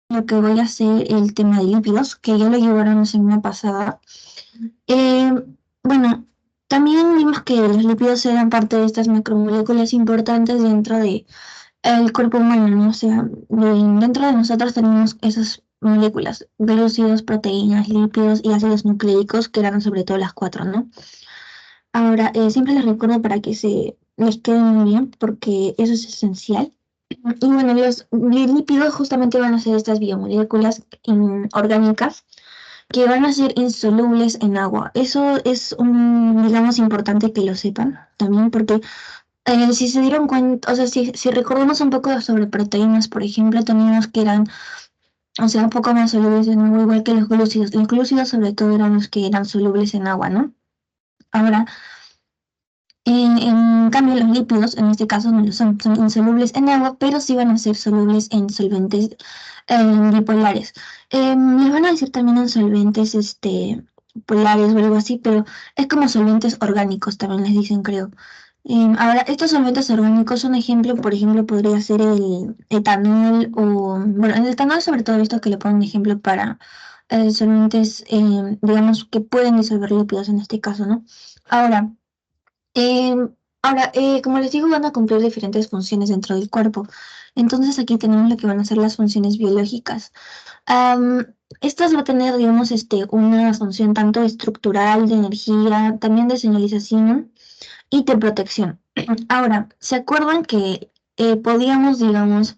lo que voy a hacer el tema de lípidos, que ya lo llevaron la semana pasada. Eh, bueno, también vimos que los lípidos eran parte de estas macromoléculas importantes dentro de el cuerpo humano, ¿no? O sea, dentro de nosotros tenemos esas moléculas, glúcidos, proteínas, lípidos y ácidos nucleicos, que eran sobre todo las cuatro, ¿no? Ahora, siempre les recuerdo para que se les quede muy bien, porque eso es esencial. Y bueno, los lípidos justamente van a ser estas biomoléculas orgánicas que van a ser insolubles en agua. Eso es digamos, importante que lo sepan también, porque si se dieron cuenta, o sea, si recordamos un poco sobre proteínas, por ejemplo, teníamos que eran, o sea, un poco más solubles en agua, igual que los glúcidos. Los glúcidos sobre todo eran los que eran solubles en agua, ¿no? Ahora, en cambio, los lípidos, en este caso, no lo son insolubles en agua, pero sí van a ser solubles en solventes bipolares. Les van a decir también en solventes polares o algo así, pero es como solventes orgánicos, también les dicen, creo. Ahora, estos solventes orgánicos, un ejemplo, por ejemplo, podría ser el etanol o, bueno, el etanol sobre todo he visto que le ponen ejemplo para solventes, digamos, que pueden disolver lípidos en este caso, ¿no? Ahora, Em, como les digo, van a cumplir diferentes funciones dentro del cuerpo. Entonces aquí tenemos lo que van a ser las funciones biológicas. Estas va a tener, digamos, una función tanto estructural, de energía, también de señalización y de protección. Ahora, ¿se acuerdan que podíamos, digamos,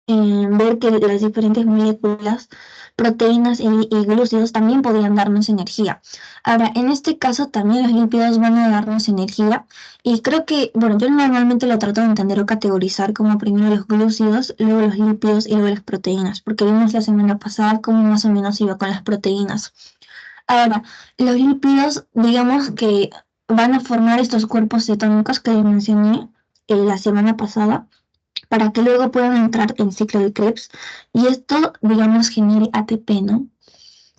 ver que las diferentes moléculas, proteínas y glúcidos también podían darnos energía? Ahora, en este caso también los lípidos van a darnos energía y creo que, bueno, yo normalmente lo trato de entender o categorizar como primero los glúcidos, luego los lípidos y luego las proteínas, porque vimos la semana pasada cómo más o menos iba con las proteínas. Ahora, los lípidos, digamos que van a formar estos cuerpos cetónicos que mencioné la semana pasada para que luego puedan entrar en ciclo de Krebs y esto, digamos, genere ATP, ¿no?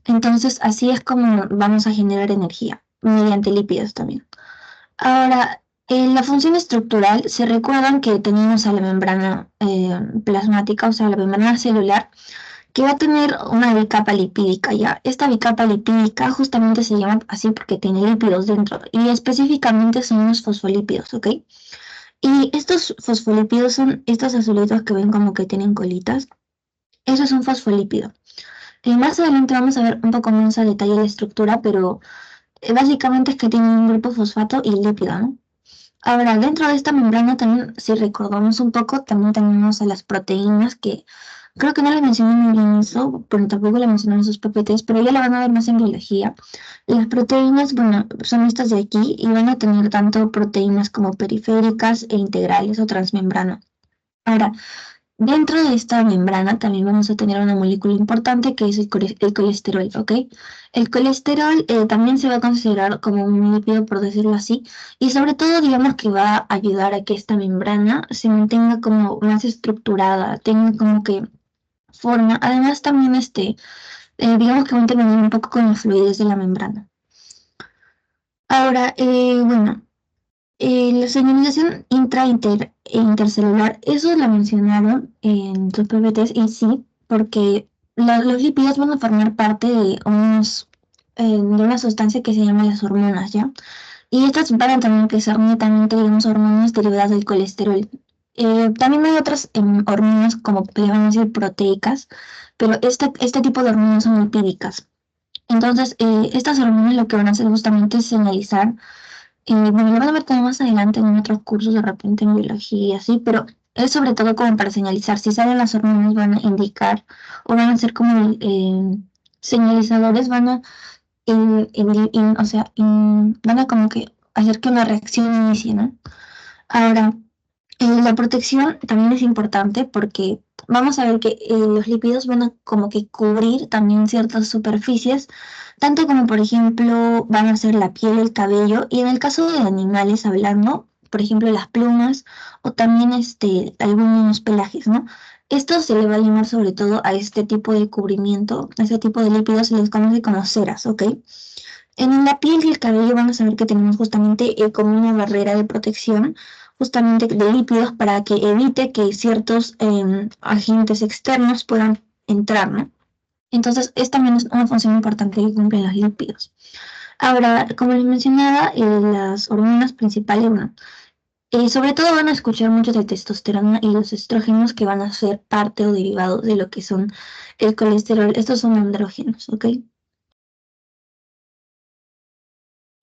Entonces, así es como vamos a generar energía, mediante lípidos también. Ahora, en la función estructural, se recuerdan que tenemos a la membrana plasmática, o sea, la membrana celular, que va a tener una bicapa lipídica, ¿ya? Esta bicapa lipídica justamente se llama así porque tiene lípidos dentro, y específicamente son los fosfolípidos, ¿ok? Y estos fosfolípidos son estos azulitos que ven como que tienen colitas. Eso es un fosfolípido. Más adelante vamos a ver un poco más a detalle la estructura, pero básicamente es que tiene un grupo fosfato y lípido, ¿no? Ahora, dentro de esta membrana también, si recordamos un poco, también tenemos a las proteínas que creo que no le mencioné muy bien eso, pero tampoco le mencioné en sus PPTs, pero ya la van a ver más en biología. Las proteínas, bueno, son estas de aquí y van a tener tanto proteínas como periféricas e integrales o transmembrana. Ahora, dentro de esta membrana también vamos a tener una molécula importante que es el colesterol, ¿ok? El colesterol también se va a considerar como un lípido, por decirlo así, y sobre todo digamos que va a ayudar a que esta membrana se mantenga como más estructurada, tenga como que forma. Además también digamos que va a intervenir un poco con la fluidez de la membrana. Ahora, bueno. La señalización e intercelular, eso la mencionaron en sus PPTs y sí, porque los lípidos van a formar parte de de una sustancia que se llama las hormonas, ¿ya? Y estas van a tener que ser netamente, digamos, hormonas derivadas del colesterol. También hay otras hormonas, como le van a decir proteicas, pero este tipo de hormonas son lipídicas. Entonces, estas hormonas lo que van a hacer justamente es señalizar bueno, lo van a ver también más adelante en otros cursos, de repente en biología y así, pero es sobre todo como para señalizar. Si salen las hormonas, van a indicar o van a ser como señalizadores, van a, o sea, van a como que hacer que una reacción inicie, ¿no? Ahora, la protección también es importante porque vamos a ver que los lípidos van a como que cubrir también ciertas superficies, tanto como por ejemplo van a ser la piel, el cabello, y en el caso de animales hablando, por ejemplo las plumas o también algunos pelajes, ¿no? Esto se le va a llamar sobre todo a este tipo de cubrimiento, a este tipo de lípidos se les conoce como ceras, ¿ok? En la piel y el cabello van a saber que tenemos justamente como una barrera de protección, justamente de lípidos para que evite que ciertos agentes externos puedan entrar, ¿no? Entonces, es también una función importante que cumplen los lípidos. Ahora, como les mencionaba, las hormonas principales, bueno, sobre todo van a escuchar mucho de testosterona y los estrógenos que van a ser parte o derivado de lo que son el colesterol. Estos son andrógenos, ¿ok?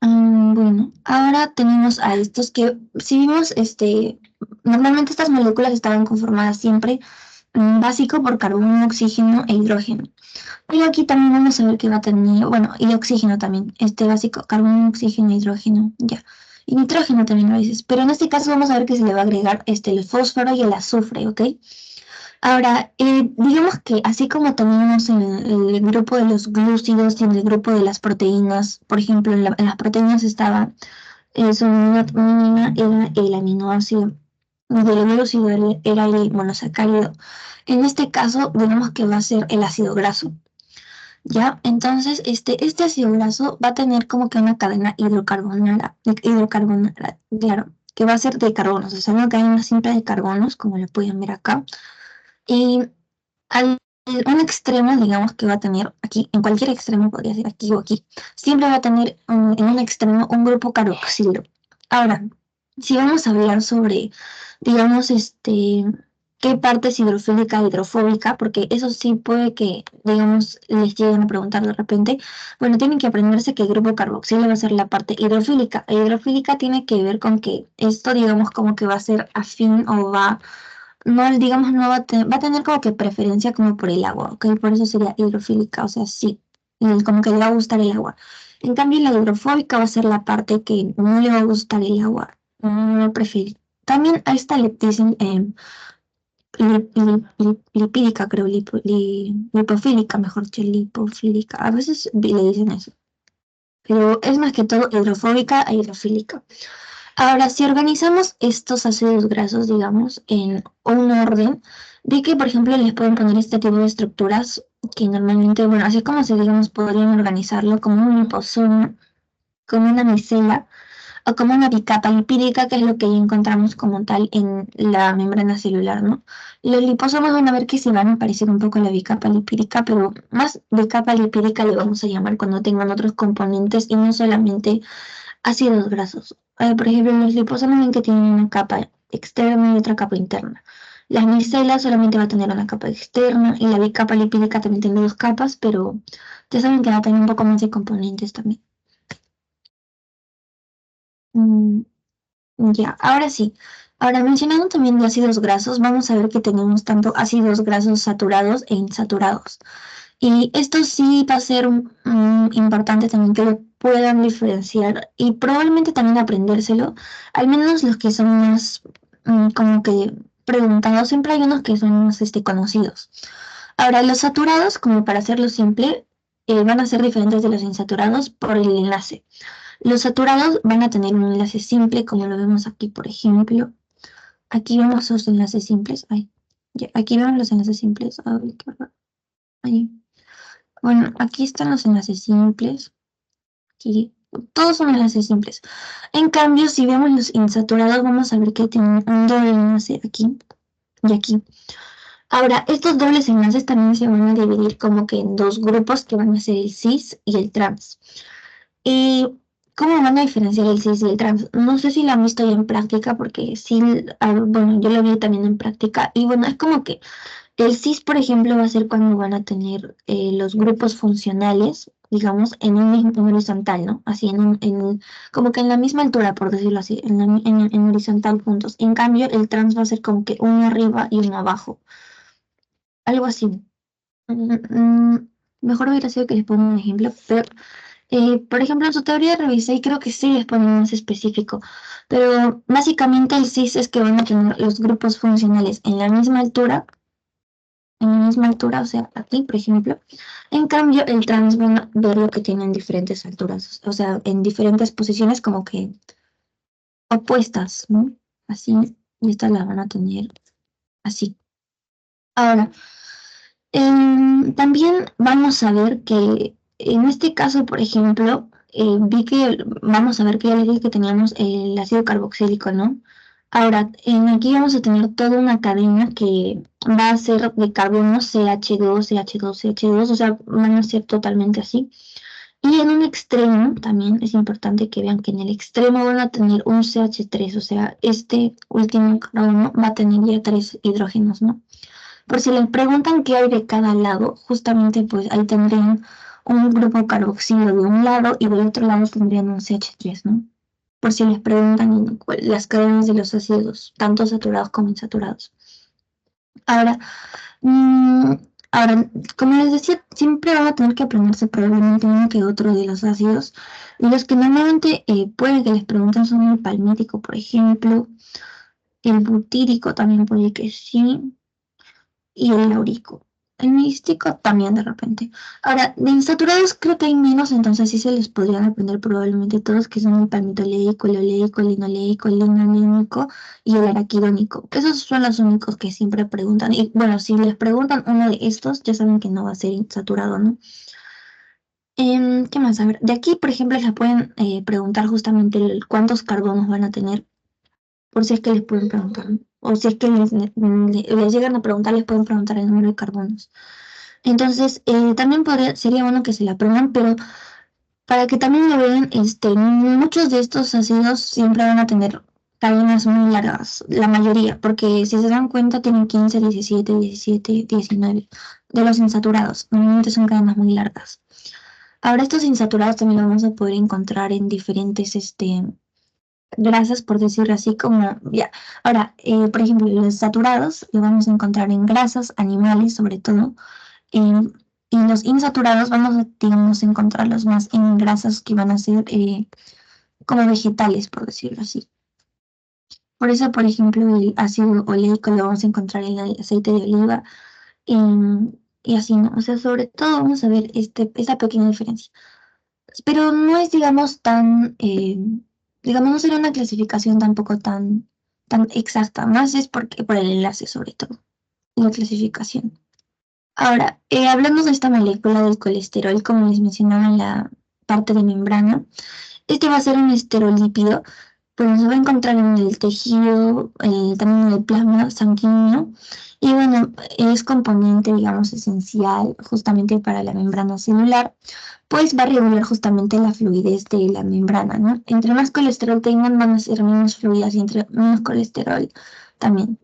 Bueno, ahora tenemos a estos que, si vimos, normalmente estas moléculas estaban conformadas siempre básico por carbono, oxígeno e hidrógeno. Pero aquí también vamos a ver que va a tener, bueno, y oxígeno también, este básico, carbono, oxígeno, hidrógeno, ya. Y nitrógeno también a veces. Pero en este caso vamos a ver que se le va a agregar el fósforo y el azufre, ¿ok? Ahora, digamos que así como teníamos en el grupo de los glúcidos y en el grupo de las proteínas, por ejemplo, en las proteínas estaba, su unidad era el aminoácido, y del glúcido era el monosacárido. En este caso, digamos que va a ser el ácido graso. ¿Ya? Entonces, este ácido graso va a tener como que una cadena hidrocarbonara, claro, que va a ser de carbonos, o sea, una cadena simple de carbonos, como lo pueden ver acá. Y al un extremo, digamos que va a tener aquí, en cualquier extremo, podría ser aquí o aquí, siempre va a tener en un extremo un grupo carboxilo. Ahora, si vamos a hablar sobre, digamos, qué parte es hidrofílica e hidrofóbica, porque eso sí puede que, digamos, les lleguen a preguntar de repente, bueno, tienen que aprenderse que el grupo carboxilo va a ser la parte hidrofílica. E hidrofílica tiene que ver con que esto, digamos, como que va a ser afín o va no, digamos, no va a tener como que preferencia como por el agua, ¿ok? Por eso sería hidrofílica, o sea, sí, como que le va a gustar el agua. En cambio, la hidrofóbica va a ser la parte que no le va a gustar el agua, no va a preferir. También a esta le dicen lipídica, creo, lipofílica, mejor dicho, lipofílica. A veces le dicen eso, pero es más que todo hidrofóbica e hidrofílica. Ahora, si organizamos estos ácidos grasos, digamos, en un orden, vi que, por ejemplo, les pueden poner este tipo de estructuras que normalmente, bueno, así como se, digamos, podrían organizarlo como un liposoma, como una micela o como una bicapa lipídica, que es lo que ya encontramos como tal en la membrana celular, ¿no? Los liposomas van a ver que se van a parecer un poco a la bicapa lipídica, pero más bicapa lipídica le vamos a llamar cuando tengan otros componentes y no solamente ácidos grasos. Por ejemplo, los liposomas ven que tienen una capa externa y otra capa interna. La micela solamente va a tener una capa externa y la bicapa lipídica también tiene dos capas, pero ya saben que va a tener un poco más de componentes también. Mm, ya, ahora sí. Ahora, mencionando también de ácidos grasos, vamos a ver que tenemos tanto ácidos grasos saturados e insaturados. Y esto sí va a ser importante también que lo puedan diferenciar y probablemente también aprendérselo, al menos los que son más como que preguntados, siempre hay unos que son más conocidos. Ahora, los saturados, como para hacerlo simple, van a ser diferentes de los insaturados por el enlace. Los saturados van a tener un enlace simple, como lo vemos aquí, por ejemplo. Aquí vemos los enlaces simples. Ay, ya, aquí vemos los enlaces simples. Ay, qué horror. Ahí. Bueno, aquí están los enlaces simples. Aquí, todos son enlaces simples. En cambio, si vemos los insaturados, vamos a ver que tienen un doble enlace aquí y aquí. Ahora, estos dobles enlaces también se van a dividir como que en dos grupos que van a ser el cis y el trans. ¿Y cómo van a diferenciar el cis y el trans? No sé si lo han visto ya en práctica, porque sí, bueno, yo lo vi también en práctica. Y bueno, es como que el cis, por ejemplo, va a ser cuando van a tener los grupos funcionales, digamos, en un mismo horizontal, ¿no? Así, como que en la misma altura, por decirlo así, en horizontal juntos. En cambio, el trans va a ser como que uno arriba y uno abajo, algo así. Mm, Mejor hubiera sido que les ponga un ejemplo, pero, por ejemplo, en su teoría revisé y creo que sí les ponen más específico, pero básicamente el cis es que van a tener los grupos funcionales en la misma altura, o sea, aquí, por ejemplo. En cambio, el trans van a ver lo que tiene en diferentes alturas, o sea, en diferentes posiciones como que opuestas, ¿no? Así, y estas las van a tener así. Ahora, también vamos a ver que en este caso, por ejemplo, vi que vamos a ver que ya les dije que teníamos el ácido carboxílico, ¿no? Ahora, aquí vamos a tener toda una cadena que va a ser de carbono CH2, CH2, CH2, o sea, van a ser totalmente así. Y en un extremo, también es importante que vean que en el extremo van a tener un CH3, o sea, este último carbono va a tener ya tres hidrógenos, ¿no? Por si les preguntan qué hay de cada lado, justamente pues ahí tendrían un grupo carboxilo de un lado y del otro lado tendrían un CH3, ¿no? Por si les preguntan las cadenas de los ácidos, tanto saturados como insaturados. Ahora, mm, ahora, como les decía, siempre van a tener que aprenderse probablemente uno que otro de los ácidos. Y los que normalmente pueden que les pregunten son el palmítico, por ejemplo, el butírico también puede que sí, y el laurico. El místico también de repente. Ahora, de insaturados creo que hay menos, entonces sí se les podrían aprender probablemente todos, que son el palmitoleico, el oleico, el linoleico, el linolénico y el araquidónico. Esos son los únicos que siempre preguntan. Y bueno, si les preguntan uno de estos, ya saben que no va a ser insaturado, ¿no? ¿Qué más? A ver, de aquí, por ejemplo, les pueden preguntar justamente cuántos carbonos van a tener, por si es que les pueden preguntar, ¿no? O si es que les llegan a preguntar, les pueden preguntar el número de carbonos. Entonces, también sería bueno que se la aprendan, pero para que también lo vean, muchos de estos ácidos siempre van a tener cadenas muy largas, la mayoría, porque si se dan cuenta tienen 15, 17, 17, 19 de los insaturados. Normalmente son cadenas muy largas. Ahora, estos insaturados también los vamos a poder encontrar en diferentes, grasas, por decirlo así, como, ya. Ahora, por ejemplo, los saturados los vamos a encontrar en grasas animales, sobre todo, eh, y los insaturados vamos a, digamos, encontrarlos más en grasas que van a ser como vegetales, por decirlo así. Por eso, por ejemplo, el ácido oleico lo vamos a encontrar en el aceite de oliva y así, ¿no? O sea, sobre todo vamos a ver esta pequeña diferencia. Pero no es, digamos, digamos, no sería una clasificación tampoco tan exacta, más es porque por el enlace sobre todo, la clasificación. Ahora, hablando de esta molécula del colesterol, como les mencionaba en la parte de membrana, este va a ser un esterolípido, pues se va a encontrar en el tejido, también en el plasma sanguíneo, y bueno, es componente, digamos, esencial justamente para la membrana celular, pues va a regular justamente la fluidez de la membrana, ¿no? Entre más colesterol tengan, van a ser menos fluidas, y entre menos colesterol también.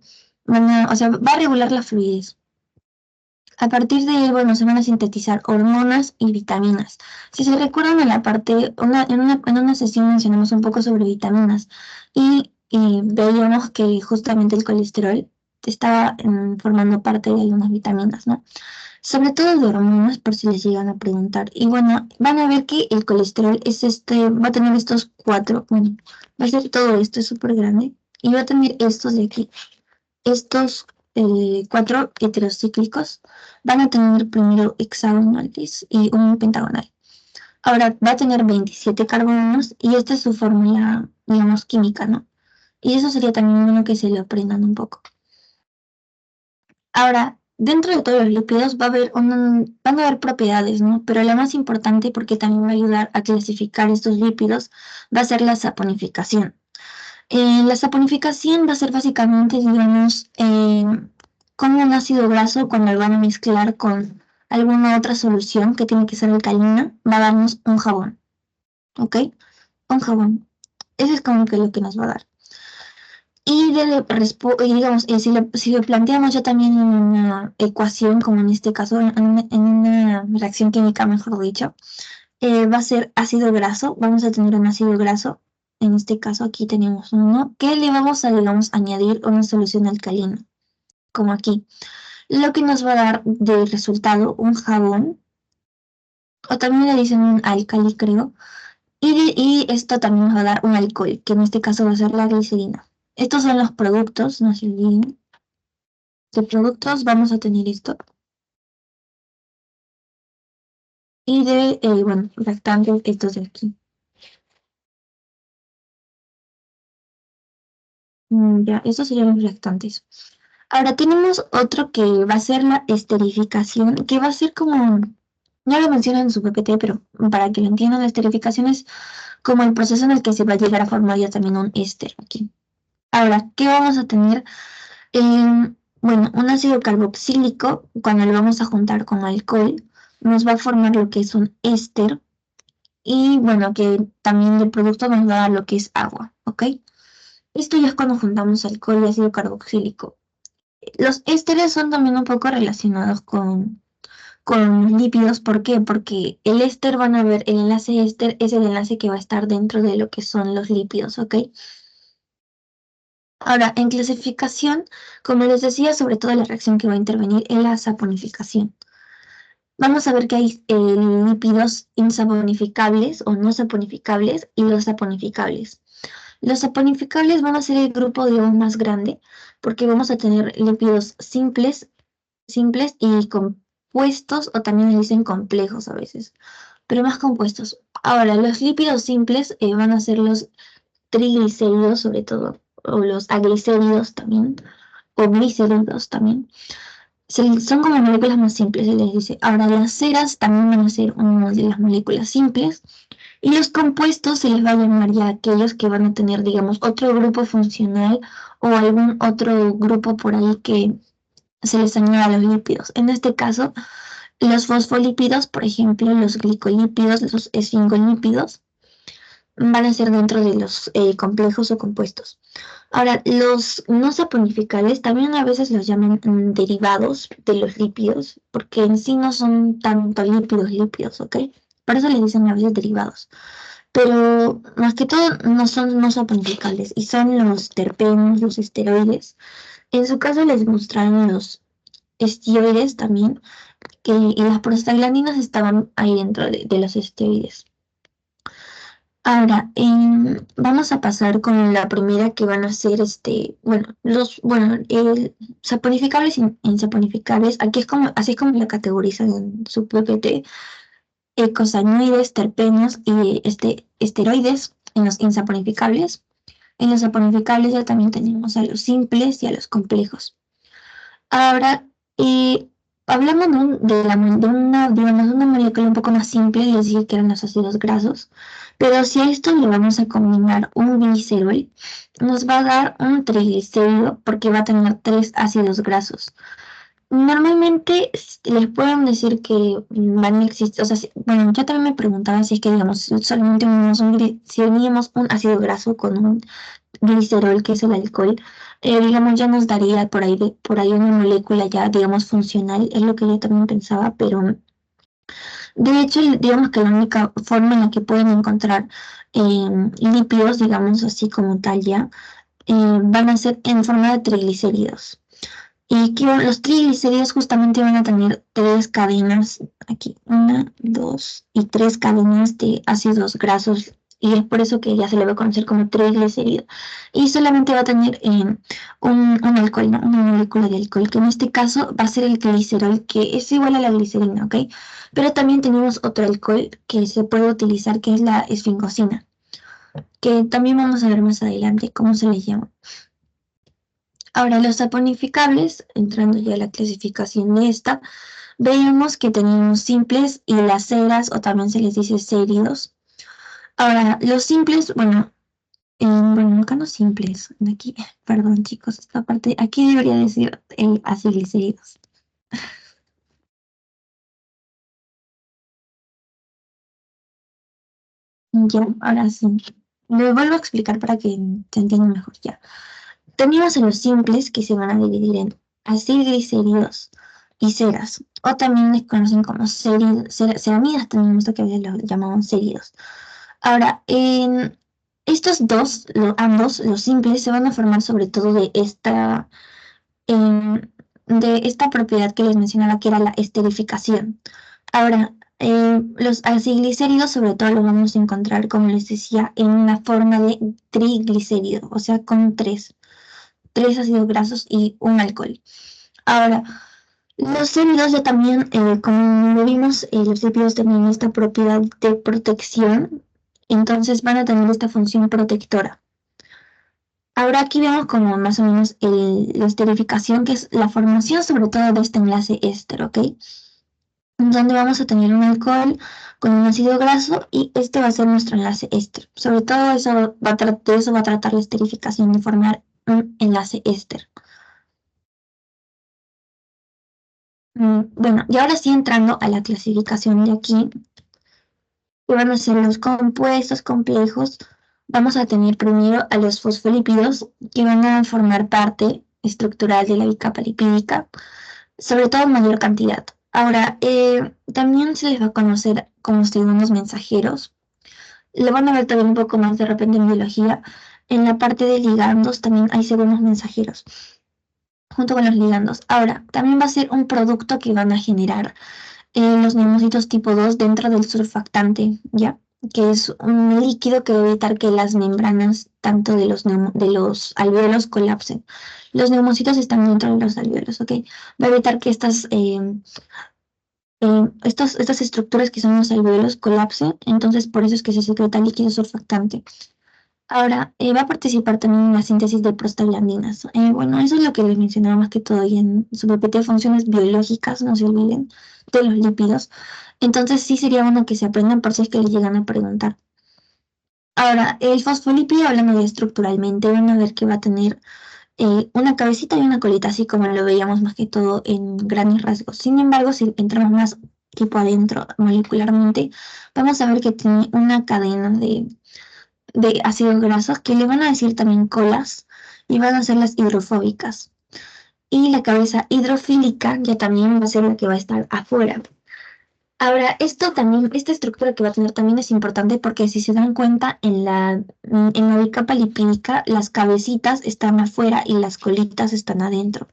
O sea, va a regular la fluidez. A partir de él, bueno, se van a sintetizar hormonas y vitaminas. Si se recuerdan en la parte, en una sesión mencionamos un poco sobre vitaminas y veíamos que justamente el colesterol estaba formando parte de algunas vitaminas, ¿no? Sobre todo de hormonas, por si les llegan a preguntar. Y bueno, van a ver que el colesterol va a tener estos cuatro, bueno, va a ser todo esto, es súper grande, y va a tener estos de aquí. Estos cuatro heterocíclicos van a tener primero hexagonales y un pentagonal. Ahora va a tener 27 carbonos y esta es su fórmula, digamos, química, ¿no? Y eso sería también bueno que se lo aprendan un poco. Ahora, dentro de todos los lípidos van a haber propiedades, ¿no? Pero la más importante, porque también va a ayudar a clasificar estos lípidos, va a ser la saponificación. La saponificación va a ser básicamente, digamos, como un ácido graso cuando lo van a mezclar con alguna otra solución que tiene que ser alcalina, va a darnos un jabón, ¿ok? Un jabón. Eso es como que lo que nos va a dar. Y digamos, si lo planteamos ya también en una ecuación, como en este caso, en una reacción química, mejor dicho, va a ser ácido graso. Vamos a tener un ácido graso. En este caso aquí tenemos uno que le vamos a, digamos, añadir una solución alcalina, como aquí. Lo que nos va a dar de resultado un jabón, o también le dicen un álcali, creo. Y esto también nos va a dar un alcohol, que en este caso va a ser la glicerina. Estos son los productos, no se olviden. De productos vamos a tener esto. Y de, bueno, reactantes, estos de aquí. Ya, estos serían los reactantes. Ahora tenemos otro que va a ser la esterificación, que va a ser como, no lo mencionan en su PPT, pero para que lo entiendan, la esterificación es como el proceso en el que se va a llegar a formar ya también un éster aquí. Ahora, ¿qué vamos a tener? Bueno, un ácido carboxílico, cuando lo vamos a juntar con alcohol, nos va a formar lo que es un éster y bueno, que también el producto nos va a dar lo que es agua, ¿ok? Esto ya es cuando juntamos alcohol y ácido carboxílico. Los ésteres son también un poco relacionados con los lípidos. ¿Por qué? Porque el éster, van a ver, el enlace éster es el enlace que va a estar dentro de lo que son los lípidos, ¿ok? Ahora, en clasificación, como les decía, sobre todo la reacción que va a intervenir en la saponificación. Vamos a ver que hay lípidos insaponificables o no saponificables y los saponificables. Los saponificables van a ser el grupo, digamos, más grande, porque vamos a tener lípidos simples y compuestos, o también le dicen complejos a veces, pero más compuestos. Ahora, los lípidos simples van a ser los triglicéridos, sobre todo, o los aglicéridos también, o glicéridos también. Son como moléculas más simples, se les dice. Ahora, las ceras también van a ser una de las moléculas simples. Y los compuestos se les va a llamar ya aquellos que van a tener, digamos, otro grupo funcional o algún otro grupo por ahí que se les añada a los lípidos. En este caso, los fosfolípidos, por ejemplo, los glicolípidos, los esfingolípidos, van a ser dentro de los complejos o compuestos. Ahora, los no saponificables también a veces los llaman derivados de los lípidos, porque en sí no son tanto lípidos, ¿ok? Por eso les dicen a veces derivados. Pero más que todo no son no saponificables y son los terpenos, los esteroides. En su caso les mostraron los estioides también, y las prostaglandinas estaban ahí dentro de los esteroides. Ahora, vamos a pasar con la primera que van a ser, saponificables e insaponificables. Aquí es como, así es como la categorizan en su PPT, ecosanoides, terpenos y esteroides en los insaponificables. En los saponificables ya también tenemos a los simples y a los complejos. Ahora, hablamos digamos, de una molécula un poco más simple, les dije que eran los ácidos grasos, pero si a esto le vamos a combinar un glicerol, nos va a dar un triglicérido porque va a tener tres ácidos grasos. Normalmente les pueden decir que van a existir, o sea, bueno, yo también me preguntaba si es que, digamos, solamente si uníamos un ácido graso con un glicerol, que es el alcohol, digamos, ya nos daría por ahí una molécula ya, digamos, funcional, es lo que yo también pensaba, pero de hecho, digamos que la única forma en la que pueden encontrar lípidos, digamos así como tal ya, van a ser en forma de triglicéridos. Y que los triglicéridos justamente van a tener tres cadenas, aquí, una, dos y tres cadenas de ácidos grasos, y es por eso que ya se le va a conocer como triglicérido. Y solamente va a tener un alcohol, ¿no? Una molécula de alcohol, que en este caso va a ser el glicerol, que es igual a la glicerina, ¿ok? Pero también tenemos otro alcohol que se puede utilizar, que es la esfingosina, que también vamos a ver más adelante cómo se le llama. Ahora, los saponificables, entrando ya a la clasificación de esta, veíamos que teníamos simples y las ceras, o también se les dice séridos. Ahora, los simples, bueno, acá no simples, aquí, perdón chicos, esta parte, aquí debería decir aciglicéridos. Ya, ahora sí. Lo vuelvo a explicar para que se entienda mejor ya. Tenemos a los simples que se van a dividir en acilglicéridos y ceras, o también les conocen como ceramidas, también esto que a veces lo llamamos séridos. Ahora, en estos dos, ambos, los simples, se van a formar sobre todo em, de esta propiedad que les mencionaba, que era la esterificación. Ahora, los aciglicéridos sobre todo los vamos a encontrar, como les decía, en una forma de triglicérido, o sea, con tres ácidos grasos y un alcohol. Ahora, los lípidos ya también, como lo vimos, los lípidos tienen esta propiedad de protección, entonces van a tener esta función protectora. Ahora aquí vemos como más o menos la esterificación, que es la formación sobre todo de este enlace éster, ¿ok? Donde vamos a tener un alcohol con un ácido graso y este va a ser nuestro enlace éster. Sobre todo eso de eso va a tratar la esterificación, de formar un enlace éster. Bueno, y ahora sí entrando a la clasificación de aquí, que van a ser los compuestos complejos, vamos a tener primero a los fosfolípidos que van a formar parte estructural de la bicapa lipídica, sobre todo en mayor cantidad. Ahora, también se les va a conocer como segundos mensajeros. Lo van a ver también un poco más de repente en biología. En la parte de ligandos también hay segundos mensajeros, junto con los ligandos. Ahora, también va a ser un producto que van a generar los neumocitos tipo 2 dentro del surfactante, ¿ya? Que es un líquido que va a evitar que las membranas tanto de de los alvéolos colapsen. Los neumocitos están dentro de los alvéolos, ¿ok? Va a evitar que estas estructuras que son los alvéolos colapsen, entonces por eso es que se secreta líquido surfactante. Ahora, va a participar también en la síntesis de prostaglandinas. Bueno, eso es lo que les mencionaba más que todo y en su PPT, funciones biológicas, no se olviden, de los lípidos. Entonces sí sería bueno que se aprendan por si es que les llegan a preguntar. Ahora, el fosfolípido, hablando de estructuralmente, van a ver que va a tener una cabecita y una colita, así como lo veíamos más que todo en grandes rasgos. Sin embargo, si entramos más tipo adentro molecularmente, vamos a ver que tiene una cadena de ácidos grasos que le van a decir también colas y van a ser las hidrofóbicas. Y la cabeza hidrofílica ya también va a ser la que va a estar afuera. Ahora, esto también, esta estructura que va a tener también es importante porque si se dan cuenta en la bicapa lipídica, las cabecitas están afuera y las colitas están adentro.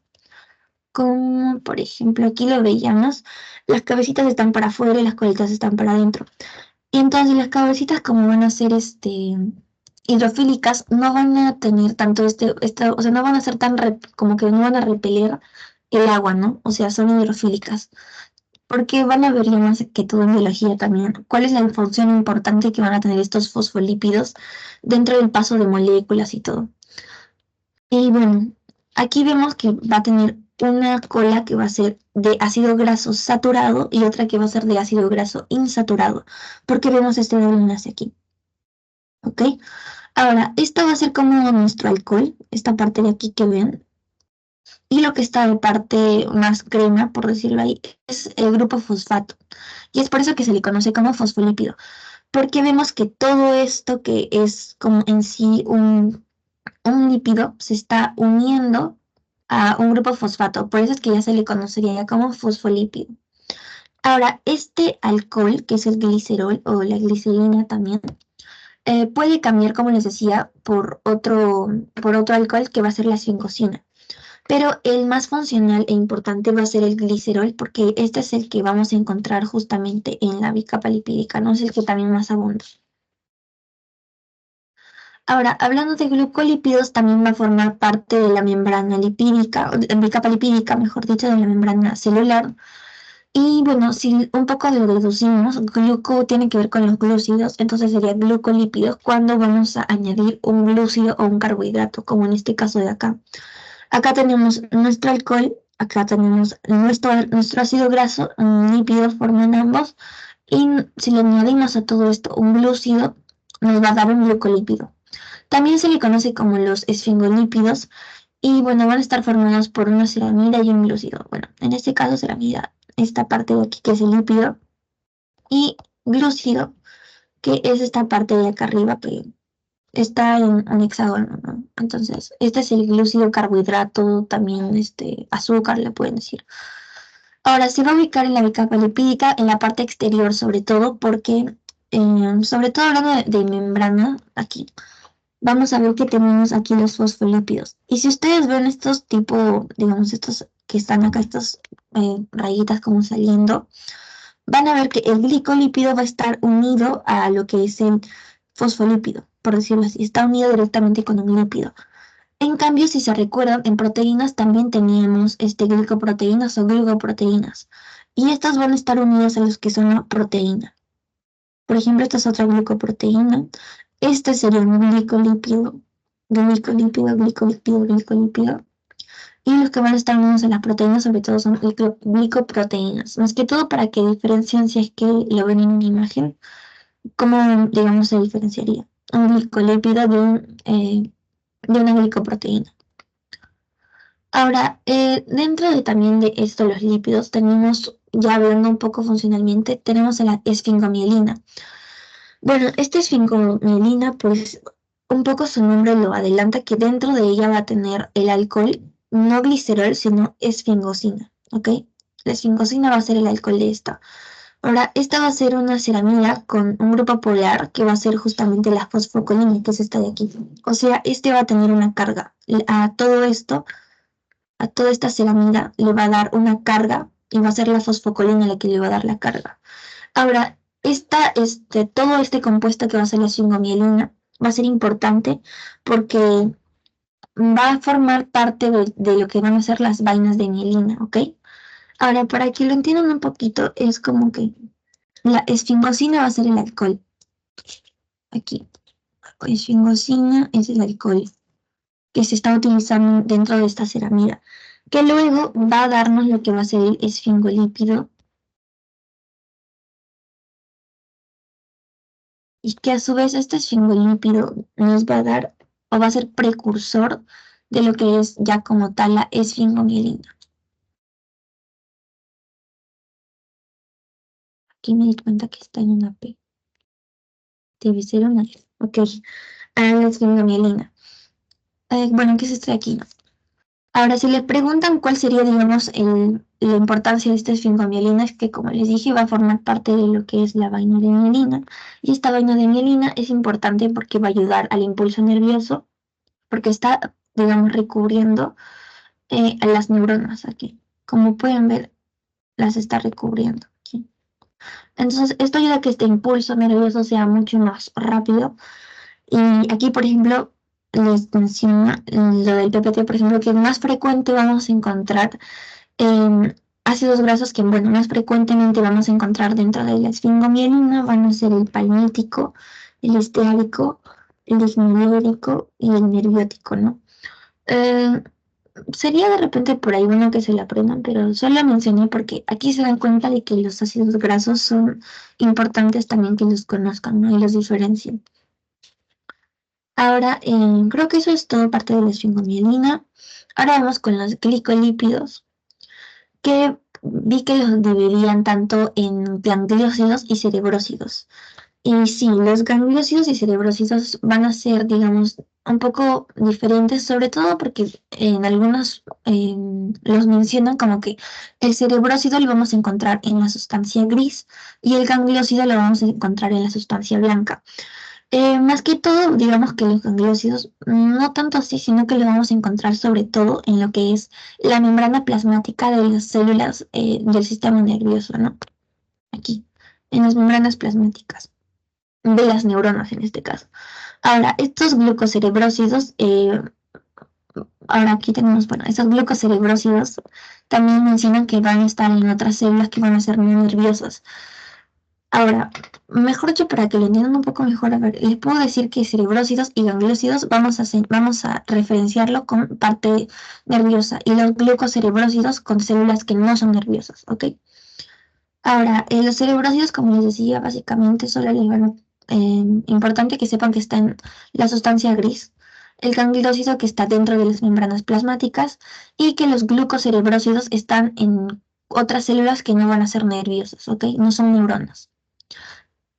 Como por ejemplo aquí lo veíamos, las cabecitas están para afuera y las colitas están para adentro. Y entonces las cabecitas como van a ser hidrofílicas, no van a tener tanto o sea, no van a ser tan como que no van a repeler el agua, ¿no? O sea, son hidrofílicas. Porque van a ver ya más que todo en biología también, cuál es la función importante que van a tener estos fosfolípidos dentro del paso de moléculas y todo. Y bueno, aquí vemos que va a tener una cola que va a ser de ácido graso saturado y otra que va a ser de ácido graso insaturado, porque vemos este doble enlace aquí, ¿ok? Ahora, esto va a ser como nuestro alcohol, esta parte de aquí que ven, y lo que está de parte más crema, por decirlo ahí, es el grupo fosfato. Y es por eso que se le conoce como fosfolípido, porque vemos que todo esto que es como en sí un lípido se está uniendo a un grupo fosfato, por eso es que ya se le conocería como fosfolípido. Ahora, este alcohol, que es el glicerol o la glicerina también, puede cambiar, como les decía, por otro alcohol que va a ser la esfingosina. Pero el más funcional e importante va a ser el glicerol, porque este es el que vamos a encontrar justamente en la bicapa lipídica, no es el que también más abunda. Ahora, hablando de glucolípidos, también va a formar parte de la membrana lipídica, o de la bicapa lipídica, mejor dicho, de la membrana celular. Y bueno, si un poco lo deducimos, gluco tiene que ver con los glúcidos, entonces sería glucolípidos cuando vamos a añadir un glúcido o un carbohidrato, como en este caso de acá. Acá tenemos nuestro alcohol, acá tenemos nuestro ácido graso, un lípido forman ambos, y si le añadimos a todo esto un glúcido, nos va a dar un glucolípido. También se le conoce como los esfingolípidos, y bueno, van a estar formados por una ceramida y un glúcido. Bueno, en este caso ceramida, esta parte de aquí que es el lípido, y glúcido, que es esta parte de acá arriba que está en un hexágono, ¿no? Entonces, este es el glúcido carbohidrato, también azúcar, le pueden decir. Ahora, se va a ubicar en la bicapa lipídica, en la parte exterior, sobre todo, porque, sobre todo hablando de membrana, aquí, vamos a ver que tenemos aquí los fosfolípidos. Y si ustedes ven estos tipo, digamos, estos que están acá, estas rayitas como saliendo, van a ver que el glicolípido va a estar unido a lo que es el fosfolípido, por decirlo así, está unido directamente con un lípido. En cambio, si se recuerdan, en proteínas también teníamos glicoproteínas o glucoproteínas, y estas van a estar unidas a los que son la proteína. Por ejemplo, esta es otra glucoproteína, este sería un glicolípido, glicolípido, y los que van a estar unidos a las proteínas, sobre todo, son glicoproteínas. Más que todo para que diferencien si es que lo ven en una imagen, cómo, digamos, se diferenciaría un glicolípido de una glicoproteína. Ahora, dentro de también de esto, los lípidos, tenemos, ya hablando un poco funcionalmente, tenemos la esfingomielina. Bueno, esta esfingomielina, pues un poco su nombre lo adelanta, que dentro de ella va a tener el alcohol, no glicerol, sino esfingosina, ¿ok? La esfingosina va a ser el alcohol de esta. Ahora, esta va a ser una ceramida con un grupo polar que va a ser justamente la fosfocolina, que es esta de aquí. O sea, este va a tener una carga. A todo esto, a toda esta ceramida le va a dar una carga y va a ser la fosfocolina la que le va a dar la carga. Ahora, todo este compuesto que va a ser la cingomielina va a ser importante porque va a formar parte de lo que van a ser las vainas de mielina, ¿ok? Ahora, para que lo entiendan un poquito, es como que la esfingosina va a ser el alcohol. Aquí, esfingosina es el alcohol que se está utilizando dentro de esta ceramida, que luego va a darnos lo que va a ser el esfingolípido y que a su vez este esfingolípido nos va a dar o va a ser precursor de lo que es ya como tal la esfingomielina. Aquí me di cuenta que está en una P. Debe ser una F. Ok. La esfingomielina. Bueno, ¿qué es esto de aquí? ¿No? Ahora, si le preguntan cuál sería, digamos, la importancia de esta esfingomielina, es que, como les dije, va a formar parte de lo que es la vaina de mielina. Y esta vaina de mielina es importante porque va a ayudar al impulso nervioso, porque está, digamos, recubriendo a las neuronas aquí. Como pueden ver, las está recubriendo aquí. Entonces, esto ayuda a que este impulso nervioso sea mucho más rápido. Y aquí, por ejemplo, les menciona lo del PPT, por ejemplo, que más frecuente vamos a encontrar ácidos grasos que, bueno, más frecuentemente vamos a encontrar dentro de la esfingomielina van a ser el palmítico, el esteárico, el ismuriórico y el nerviótico, ¿no? Eh, Sería de repente por ahí uno que se la aprendan, pero solo la mencioné porque aquí se dan cuenta de que los ácidos grasos son importantes también que los conozcan, ¿no? Y los diferencien. Ahora, creo que eso es todo parte de la esfingomielina. Ahora vamos con los glicolípidos, que vi que los dividían tanto en gangliósidos y cerebrósidos. Y sí, los gangliósidos y cerebrósidos van a ser, digamos, un poco diferentes, sobre todo porque en algunos los mencionan como que el cerebrósido lo vamos a encontrar en la sustancia gris y el gangliósido lo vamos a encontrar en la sustancia blanca. Más que todo, digamos que los gangliósidos, no tanto así, sino que lo vamos a encontrar sobre todo en lo que es la membrana plasmática de las células del sistema nervioso, ¿no? Aquí, en las membranas plasmáticas de las neuronas en este caso. Ahora, estos glucocerebrósidos, ahora aquí tenemos, bueno, estos glucocerebrósidos también mencionan que van a estar en otras células que van a ser no nerviosas. Ahora, mejor dicho, para que lo entiendan un poco mejor, a ver, les puedo decir que cerebrósidos y gangliósidos vamos a referenciarlo con parte nerviosa y los glucocerebrósidos con células que no son nerviosas, ¿ok? Ahora, los cerebrósidos, como les decía, básicamente solo les van a, importante que sepan que está en la sustancia gris, el gangliósido que está dentro de las membranas plasmáticas y que los glucocerebrósidos están en otras células que no van a ser nerviosas, ¿ok? No son neuronas.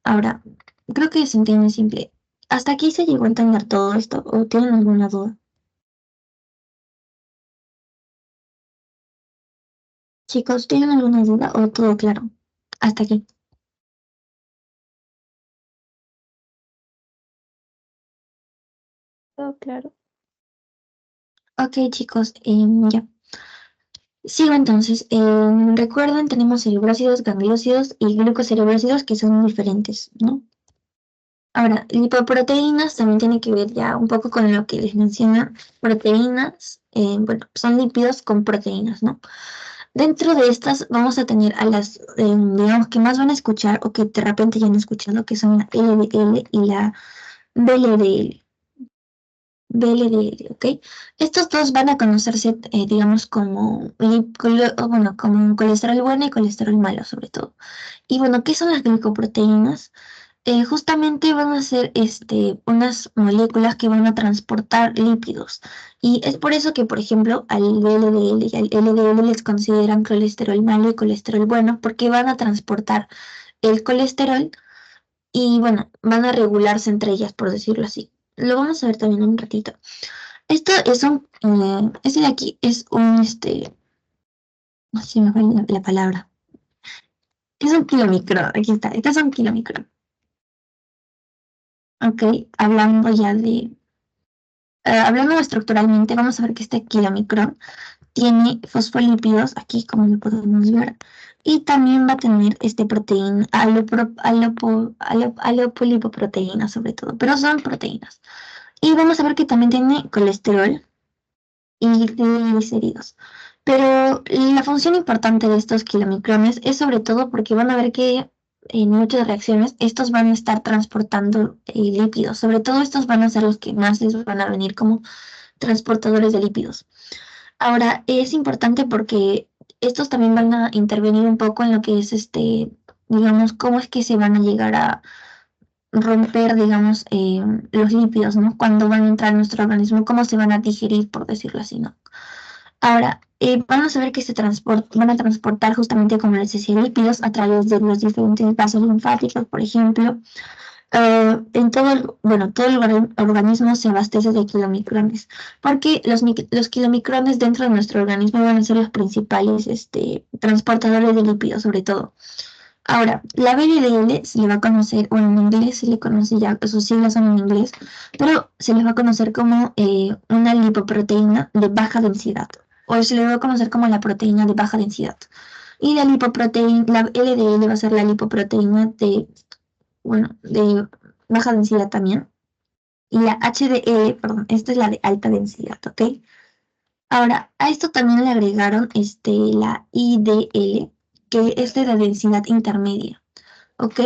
Ahora, creo que se entiende simple. ¿Hasta aquí se llegó a entender todo esto o tienen alguna duda? Chicos, ¿tienen alguna duda o todo claro? Hasta aquí. Todo claro. Ok, chicos, ya. Sigo entonces. Recuerden, tenemos cerebrósidos, gangliósidos y glucocerebrósidos que son diferentes, ¿no? Ahora, lipoproteínas también tiene que ver ya un poco con lo que les menciona. Proteínas, bueno, son lípidos con proteínas, ¿no? Dentro de estas vamos a tener a las, digamos, que más van a escuchar o que de repente ya han escuchado, que son la LDL y la VLDL. VLDL, ¿ok? Estos dos van a conocerse, digamos, como, bueno, como colesterol bueno y colesterol malo, sobre todo. Y bueno, ¿qué son las glicoproteínas? justamente van a ser unas moléculas que van a transportar lípidos. Y es por eso que, por ejemplo, al LDL y al LDL les consideran colesterol malo y colesterol bueno, porque van a transportar el colesterol y, bueno, van a regularse entre ellas, por decirlo así. Lo vamos a ver también en un ratito. Esto es este de aquí es no sé, me fue la palabra. Es un kilomicrón, aquí está, este es un kilomicrón. Ok, hablando ya hablando estructuralmente, vamos a ver que este kilomicrón tiene fosfolípidos, aquí como lo podemos ver, y también va a tener proteína, alopolipoproteína sobre todo, pero son proteínas. Y vamos a ver que también tiene colesterol y triglicéridos. Pero la función importante de estos kilomicrones es sobre todo porque van a ver que en muchas reacciones estos van a estar transportando lípidos. Sobre todo estos van a ser los que más les van a venir como transportadores de lípidos. Ahora, es importante porque estos también van a intervenir un poco en lo que es digamos, cómo es que se van a llegar a romper, digamos, los lípidos, ¿no? Cuando van a entrar en nuestro organismo, cómo se van a digerir, por decirlo así, ¿no? Ahora, vamos a ver que van a transportar justamente, como les decía, lípidos a través de los diferentes vasos linfáticos, por ejemplo. En todo el organismo se abastece de kilomicrones, porque los kilomicrones dentro de nuestro organismo van a ser los principales transportadores de lípidos, sobre todo. Ahora, la BLDL se le va a conocer, o en inglés se le conoce ya, sus siglas son en inglés, pero se les va a conocer como una lipoproteína de baja densidad, o se le va a conocer como la proteína de baja densidad. Y la LDL va a ser la lipoproteína de baja densidad también. Y la HDL, perdón, esta es la de alta densidad, ¿ok? Ahora, a esto también le agregaron la IDL, que es de la densidad intermedia. ¿Ok?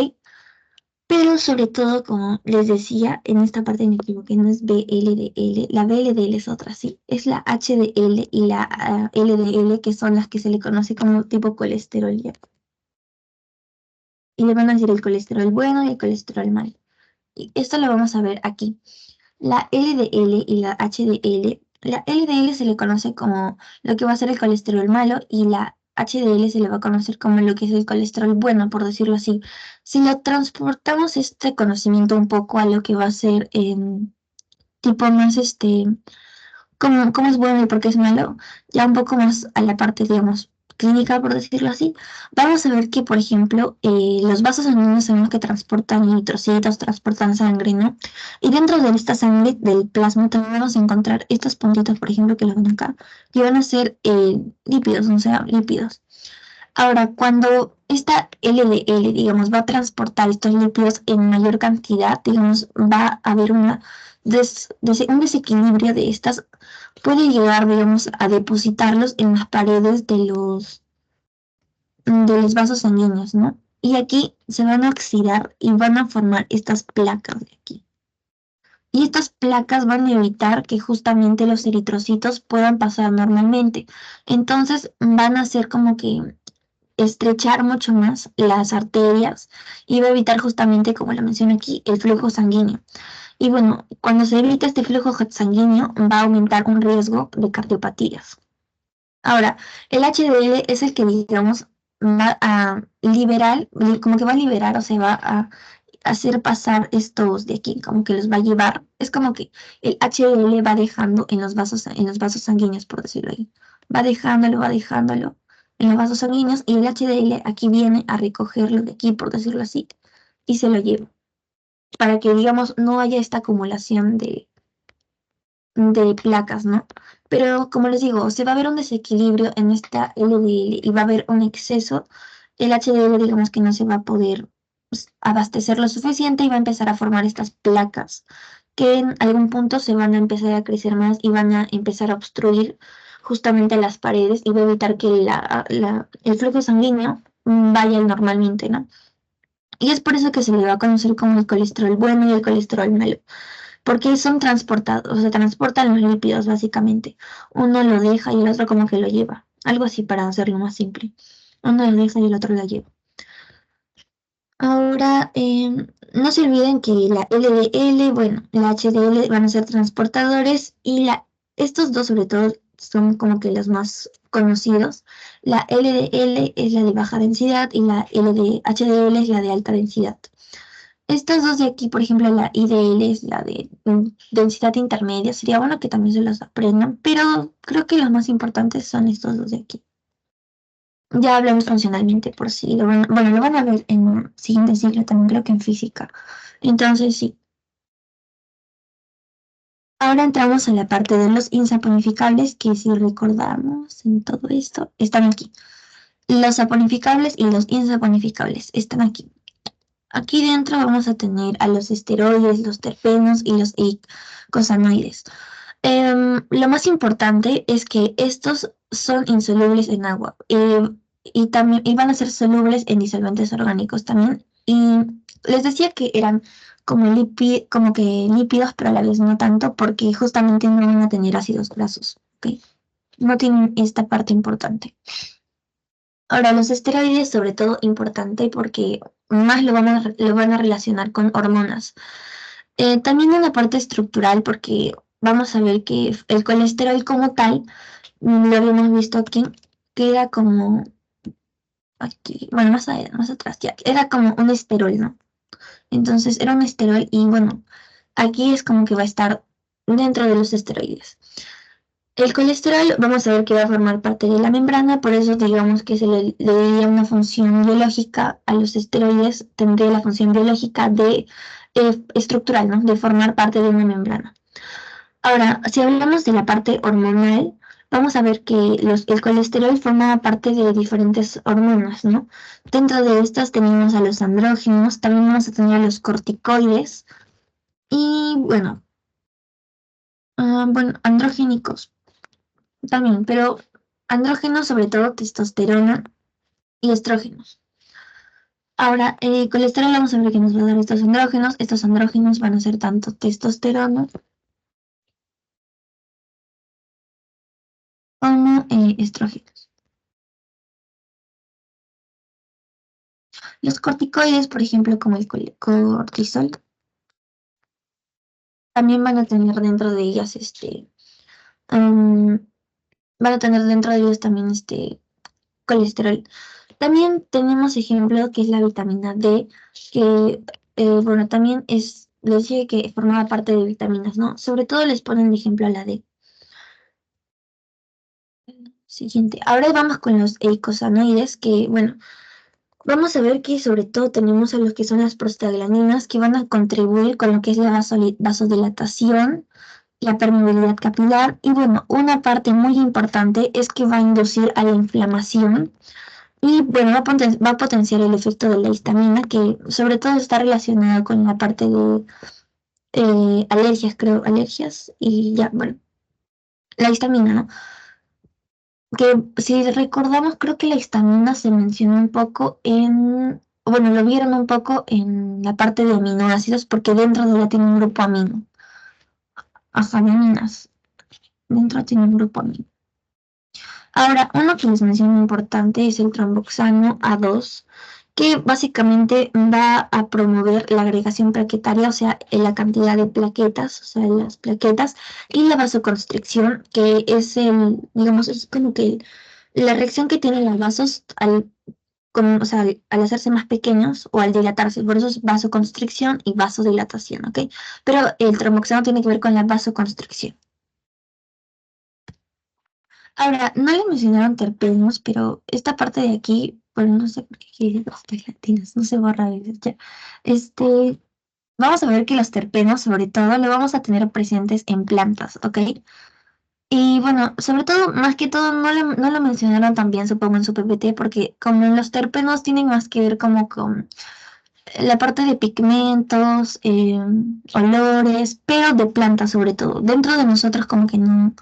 Pero sobre todo, como les decía, en esta parte me equivoqué, no es BLDL, la BLDL es otra, sí, es la HDL y la LDL, que son las que se le conoce como tipo colesterol, ¿ya? Y le van a decir el colesterol bueno y el colesterol malo. Y esto lo vamos a ver aquí. La LDL y la HDL, la LDL se le conoce como lo que va a ser el colesterol malo y la HDL se le va a conocer como lo que es el colesterol bueno, por decirlo así. Si lo transportamos este conocimiento un poco a lo que va a ser tipo más cómo es bueno y por qué es malo, ya un poco más a la parte, digamos, clínica, por decirlo así, vamos a ver que, por ejemplo, los vasos sanguíneos son los que transportan eritrocitos, transportan sangre, ¿no? Y dentro de esta sangre, del plasma, también vamos a encontrar estos puntitos, por ejemplo, que lo ven acá, que van a ser lípidos, o sea, lípidos. Ahora, cuando esta LDL, digamos, va a transportar estos lípidos en mayor cantidad, digamos, va a haber un desequilibrio de estas, puede llegar, digamos, a depositarlos en las paredes de los vasos sanguíneos, ¿no? Y aquí se van a oxidar y van a formar estas placas de aquí. Y estas placas van a evitar que justamente los eritrocitos puedan pasar normalmente. Entonces van a ser como que estrechar mucho más las arterias y va a evitar justamente, como lo menciona aquí, el flujo sanguíneo. Y bueno, cuando se evita este flujo sanguíneo, va a aumentar un riesgo de cardiopatías. Ahora, el HDL es el que, digamos, va a liberar, como que va a liberar o se va a hacer pasar estos de aquí, como que los va a llevar. Es como que el HDL va dejando en los vasos sanguíneos, por decirlo ahí. Va dejándolo en los vasos sanguíneos y el HDL aquí viene a recogerlo de aquí, por decirlo así, y se lo lleva. Para que, digamos, no haya esta acumulación de placas, ¿no? Pero como les digo, se va a ver un desequilibrio en esta LDL y va a haber un exceso. El HDL, digamos que no se va a poder pues, abastecer lo suficiente y va a empezar a formar estas placas que en algún punto se van a empezar a crecer más y van a empezar a obstruir justamente las paredes y va a evitar que el flujo sanguíneo vaya normalmente, ¿no? Y es por eso que se le va a conocer como el colesterol bueno y el colesterol malo porque son transportados, o sea, transportan los lípidos básicamente. Uno lo deja y el otro como que lo lleva. Algo así para hacerlo más simple. Uno lo deja y el otro lo lleva. Ahora, no se olviden que la LDL, bueno, la HDL van a ser transportadores y estos dos sobre todo son como que los más conocidos. La LDL es la de baja densidad y la HDL es la de alta densidad. Estas dos de aquí, por ejemplo, la IDL es la de densidad intermedia. Sería bueno que también se los aprendan, pero creo que los más importantes son estos dos de aquí. Ya hablamos funcionalmente por sí. Bueno, lo van a ver en siguiente ciclo también, creo que en física. Entonces, sí. Ahora entramos a la parte de los insaponificables, que si recordamos en todo esto, están aquí. Los saponificables y los insaponificables están aquí. Aquí dentro vamos a tener a los esteroides, los terpenos y los eicosanoides. Lo más importante es que estos son insolubles en agua y también y van a ser solubles en disolventes orgánicos también. Y les decía que eran como que lípidos, pero a la vez no tanto, porque justamente no van a tener ácidos grasos, ¿ok? No tienen esta parte importante. Ahora, los esteroides, sobre todo importante porque más lo van a relacionar con hormonas. También una parte estructural porque vamos a ver que el colesterol como tal, lo habíamos visto aquí, que era como aquí, bueno, más atrás ya, era como un esterol, ¿no? Entonces era un esterol y bueno, aquí es como que va a estar dentro de los esteroides. El colesterol, vamos a ver que va a formar parte de la membrana, por eso digamos que le daría una función biológica a los esteroides, tendría la función biológica de estructural, ¿no? De formar parte de una membrana. Ahora, si hablamos de la parte hormonal, vamos a ver que el colesterol forma parte de diferentes hormonas, ¿no? Dentro de estas tenemos a los andrógenos, también vamos a tener a los corticoides y bueno, androgénicos también, pero andrógenos sobre todo testosterona y estrógenos. Ahora, colesterol vamos a ver que nos va a dar estos andrógenos van a ser tanto testosterona como estrógenos. Los corticoides, por ejemplo, como el cortisol, también van a tener dentro de ellas um, van a tener dentro de ellos también colesterol. También tenemos ejemplo que es la vitamina D, que bueno, también les dije que formaba parte de vitaminas, ¿no? Sobre todo les ponen de ejemplo a la D. Siguiente. Ahora vamos con los eicosanoides, que bueno, vamos a ver que sobre todo tenemos a los que son las prostaglandinas, que van a contribuir con lo que es la vasodilatación, la permeabilidad capilar, y bueno, una parte muy importante es que va a inducir a la inflamación y bueno, va a potenciar el efecto de la histamina, que sobre todo está relacionado con la parte de alergias, creo, alergias, y ya, bueno, la histamina, ¿no? Que si recordamos, creo que la histamina se mencionó un poco bueno, lo vieron un poco en la parte de aminoácidos, porque dentro de ella tiene un grupo amino, ajá, de aminas, dentro tiene un grupo amino. Ahora, uno que les menciono importante es el tromboxano A2, que básicamente va a promover la agregación plaquetaria, o sea, la cantidad de plaquetas, o sea, las plaquetas, y la vasoconstricción, que es digamos, es como que la reacción que tienen los vasos o sea, al hacerse más pequeños o al dilatarse. Por eso es vasoconstricción y vasodilatación, ¿ok? Pero el tromboxano tiene que ver con la vasoconstricción. Ahora, no le mencionaron terpenos, pero esta parte de aquí, bueno, no sé por qué quieren los latinas, no se borra a veces ya. Este, vamos a ver que los terpenos, sobre todo, lo vamos a tener presentes en plantas, ¿ok? Y bueno, sobre todo, más que todo, no lo mencionaron también, supongo, en su PPT, porque como los terpenos tienen más que ver como con la parte de pigmentos, olores, pero de plantas sobre todo. Dentro de nosotros como que no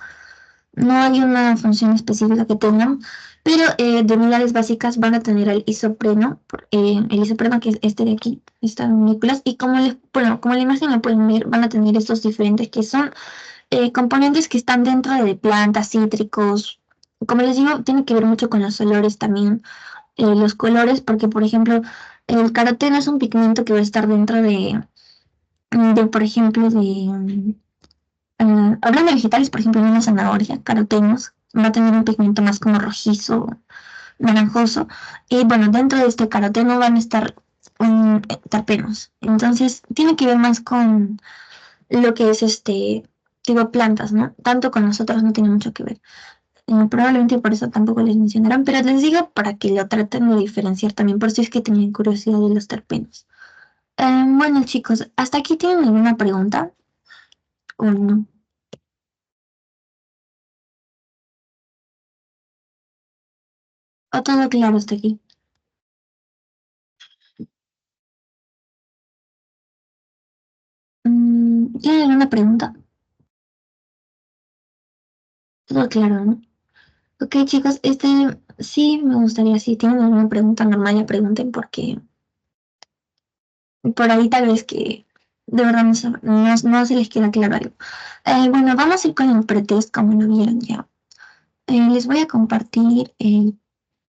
hay una función específica que tengan, pero de unidades básicas van a tener el isopreno que es este de aquí, estas moléculas, y bueno, como la imagen lo pueden ver, van a tener estos diferentes que son componentes que están dentro de plantas, cítricos. Como les digo, tiene que ver mucho con los olores también, los colores, porque por ejemplo, El caroteno es un pigmento que va a estar dentro por ejemplo, hablando de vegetales, por ejemplo, en una zanahoria, carotenos, va a tener un pigmento más como rojizo, naranjoso. Y bueno, dentro de este caroteno van a estar terpenos. Entonces, tiene que ver más con lo que es tipo plantas, ¿no? Tanto con nosotros no tiene mucho que ver. Probablemente por eso tampoco les mencionarán, pero les digo para que lo traten de diferenciar también, por si es que tenían curiosidad de los terpenos. Bueno, chicos, ¿hasta aquí tienen alguna pregunta? ¿O no? ¿O todo claro hasta aquí? ¿Tienen alguna pregunta? Todo claro, ¿no? Ok, chicos, sí me gustaría, si tienen alguna pregunta normal, ya pregunten, porque por ahí tal vez que de verdad no se les queda claro algo. Bueno, vamos a ir con el pretest, como lo vieron ya. Les voy a compartir.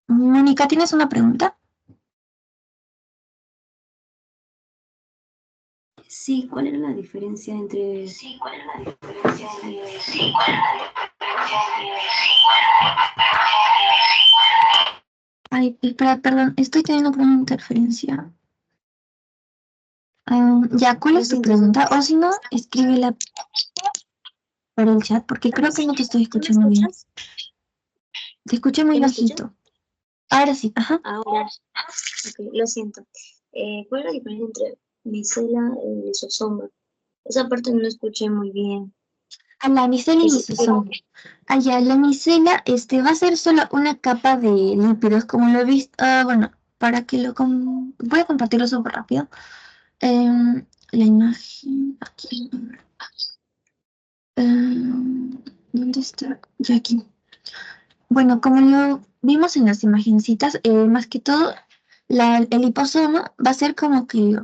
Mónica, ¿tienes una pregunta? Sí, ¿cuál era la diferencia entre... Ay, espera, perdón, estoy teniendo una interferencia. Ya, ¿cuál Lo es tu siento, Sofía. pregunta? O si no, escríbela por el chat, porque creo que no te estoy ¿Ya me escuchando bien. escuchas? Te escuché muy ¿Ya me escuchas? bajito. Ahora sí, ajá. Ahora, ok, lo siento. ¿Cuál es la diferencia entre micela y lisosoma? Esa parte no la escuché muy bien. A la micela y Eso sí, lisosoma. Allá, la micela, va a ser solo una capa de lípidos, como lo he visto. Bueno, para que voy a compartirlo súper rápido. La imagen, aquí. ¿Dónde está? Ya aquí. Bueno, como lo vimos en las imagencitas, más que todo, el liposoma va a ser como que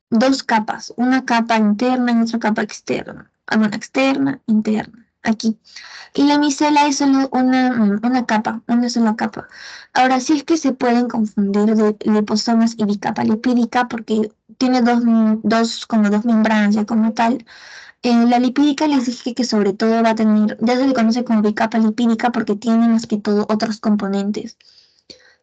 dos capas, una capa interna y otra capa externa. Bueno, externa, interna, aquí. Y la micela es solo una capa, una sola capa. Ahora sí es que se pueden confundir de liposomas y bicapa lipídica porque tiene como dos membranas ya como tal. La lipídica les dije que sobre todo va a tener, ya se le conoce como bicapa lipídica porque tiene más que todo otros componentes.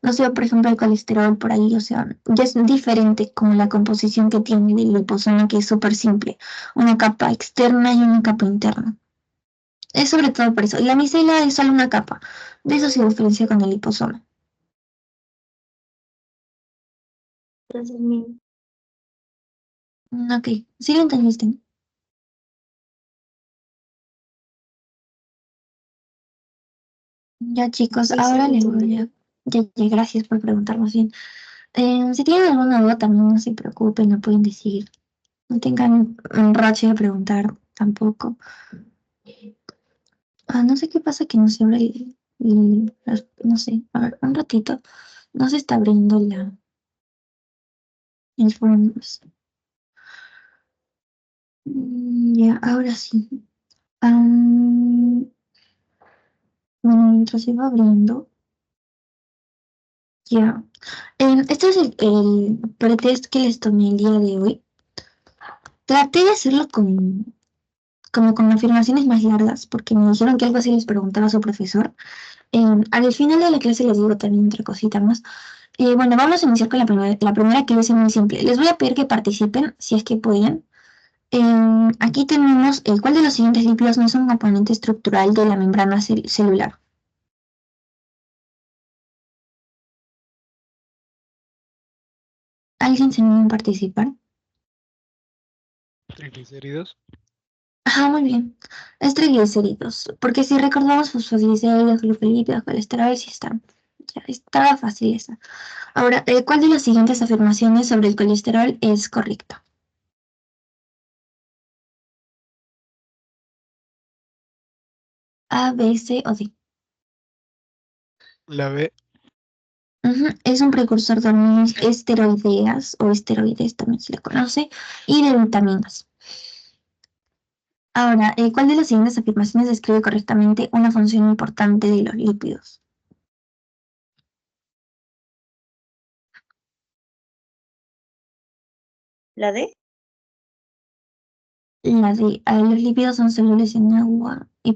No sé, por ejemplo, el colesterol por ahí, o sea, ya es diferente como la composición que tiene el liposoma, que es súper simple. Una capa externa y una capa interna. Es sobre todo por eso. Y la micela es solo una capa. De eso se diferencia con el liposoma. gracias, mi. Ok, sí lo entendiste. Ya chicos, Sí, sí, ahora lo les voy entendí. ya, gracias por preguntar más bien. Si tienen alguna duda también no se preocupen, no pueden decir. No tengan un rache de preguntar tampoco. No sé qué pasa que no se abre no sé, a ver, un ratito. No se está abriendo el Forms. Ya, ahora sí. Bueno, mientras se va abriendo, ya. Este es el pretest que les tomé el día de hoy. Traté de hacerlo como con afirmaciones más largas, porque me dijeron que algo así les preguntaba a su profesor. Al final de la clase les digo también otra cosita más. Bueno, vamos a iniciar con la primera que es muy simple. Les voy a pedir que participen, si es que pueden. Aquí tenemos cuál de los siguientes lípidos no es un componente estructural de la membrana celular. ¿Alguien se anima a participar? Triglicéridos. Ajá, muy bien. Es triglicéridos, porque si recordamos fosfolípidos, glucolípidos, colesterol, sí están. Ya, estaba fácil esa. Ahora, ¿cuál de las siguientes afirmaciones sobre el colesterol es correcta? A, B, C o D. La B. Ujú, es un precursor de hormonas esteroideas o esteroides también se le conoce y de vitaminas. Ahora, ¿cuál de las siguientes afirmaciones describe correctamente una función importante de los lípidos? ¿La D? La D. Los lípidos son solubles en agua y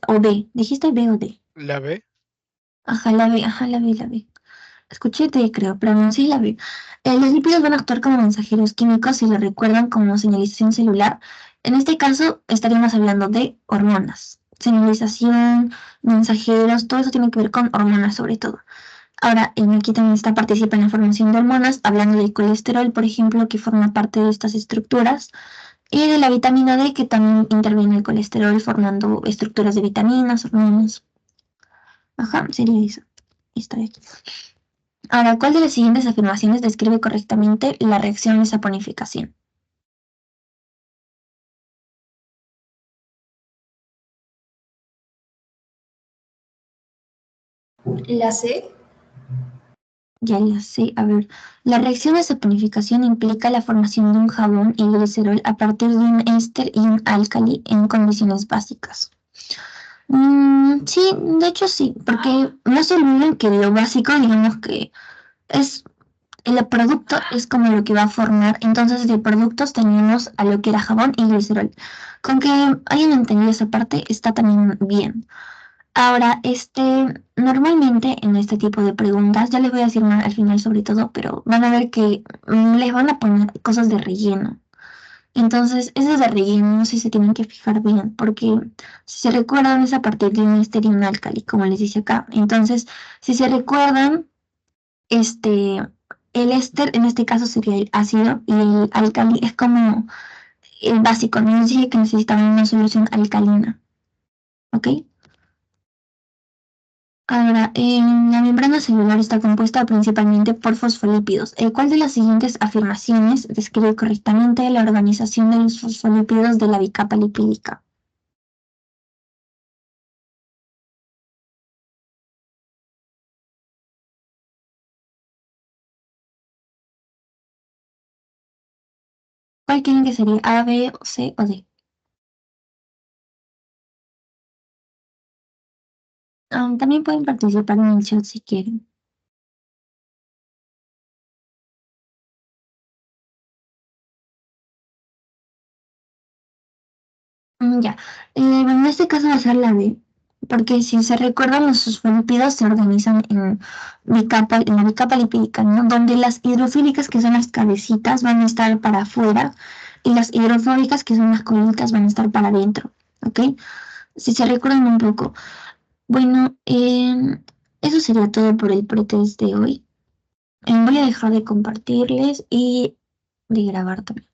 o B. ¿Dijiste B o D? La B. Ajá, la B, ajá, la B. Escuché D, creo, pronuncié la B. Los lípidos van a actuar como mensajeros químicos y lo recuerdan como señalización celular. En este caso, estaríamos hablando de hormonas. Señalización, mensajeros, todo eso tiene que ver con hormonas sobre todo. Ahora, aquí también participa en la formación de hormonas, hablando del colesterol, por ejemplo, que forma parte de estas estructuras, y de la vitamina D, que también interviene en el colesterol, formando estructuras de vitaminas, hormonas. Ajá, sería eso. Está bien. Ahora, ¿cuál de las siguientes afirmaciones describe correctamente la reacción de saponificación? La C. Ya la sé. A ver, la reacción de saponificación implica la formación de un jabón y glicerol a partir de un éster y un álcali en condiciones básicas. Sí, de hecho sí, porque no se olviden que lo básico, digamos que es el producto es como lo que va a formar. Entonces, de productos tenemos a lo que era jabón y glicerol. Con que hayan entendido esa parte está también bien. Ahora, normalmente en este tipo de preguntas, ya les voy a decir más al final sobre todo, pero van a ver que les van a poner cosas de relleno. Entonces, esas de relleno sí se tienen que fijar bien, porque si se recuerdan es a partir de un éster y un álcali, como les dice acá. Entonces, si se recuerdan, este, el éster en este caso sería el ácido y el álcali es como el básico, no nos dije que necesitaban una solución alcalina, ¿ok? Ahora, la membrana celular está compuesta principalmente por fosfolípidos. ¿Cuál de las siguientes afirmaciones describe correctamente la organización de los fosfolípidos de la bicapa lipídica? ¿Cuál creen que sería A, B, C o D? También pueden participar en el chat si quieren. Ya, bueno, en este caso va a ser la B, porque si se recuerdan, los fosfolípidos se organizan en la bicapa lipídica, ¿no? Donde las hidrofílicas, que son las cabecitas, van a estar para afuera, y las hidrofóbicas, que son las colitas, van a estar para adentro, ¿ok? Si se recuerdan un poco. Bueno, eso sería todo por el pretest de hoy. Voy a dejar de compartirles y de grabar también.